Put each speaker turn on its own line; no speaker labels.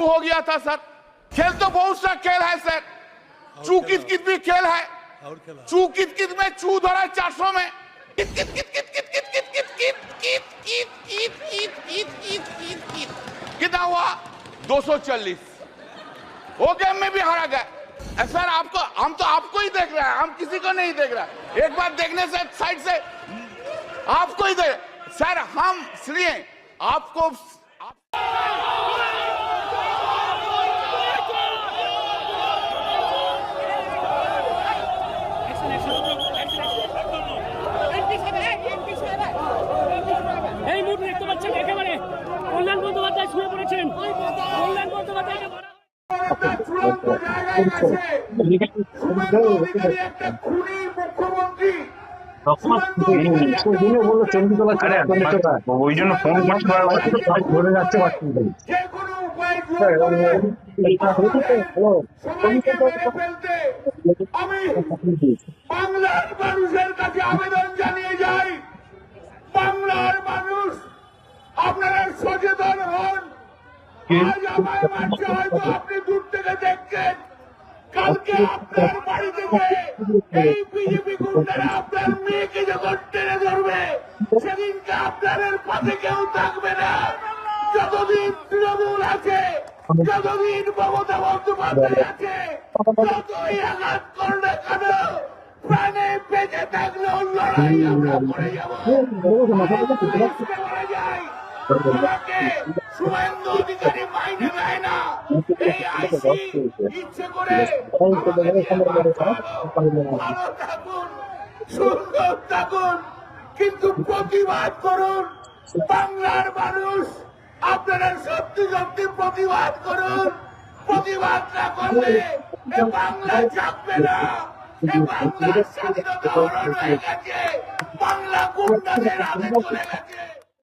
हो गया था सर। खेल तो बहुत सा खेल है सर, चू कित कित भी खेल है। चू कित कित में चू धरा 400 में कित कित कित कित कित कित कित कित कित कित कित कित कित कित कित कित कितना हुआ 240। वो गेम में भी हारा गया सर। आपको हम तो आपको ही देख रहे हैं, हम किसी को नहीं देख रहे। एक बार देखने से साइड से आपको ही देख सर। हम इसलिए आपको
এই মুহূর্তে দেখতে পাচ্ছেন একেবারে কল্যাণ বন্দ্যোপাধ্যায় শুয়ে পড়েছেন। কল্যাণ বন্দ্যোপাধ্যায়
ওই জন্য ফোন ধরে যাচ্ছে
বাংলার মানুষের কাছে আবেদন জানিয়ে যাই, বাংলার মানুষ আপনারা সচেতন হন। আজ আমার মাঝে হয়তো আপনি দূর থেকে দেখছেন, কালকে আপনার বাড়ি থেকে এই বিজেপি গুন্ডারা আপনার মেয়েকে যখন টেনে ধরবে, সেদিনকে আপনাদের পাশে কেউ থাকবে না। যতদিন তৃণমূল আছে, যতদিন মমতা বন্দ্যোপাধ্যায় আছে, যতই আঘাত করলে কেন প্রাণে বেঁচে থাকলেও লড়াই আমরা করে যাব। আমাকে শুভেন্দু অধিকারী মাইনে দেয় না, এই আইসি ইচ্ছে করে ভালো থাকুন, সুন্দর থাকুন, কিন্তু প্রতিবাদ করুন। বাংলার মানুষ আপনারা সত্যি সত্যি প্রতিবাদ করুন। প্রতিবাদ না করলে এ বাংলা জাগবে না। এ বাংলার স্বাধীনতা হরণ হয়ে গেছে, বাংলা গুন্ডাদের হাতে চলে গেছে।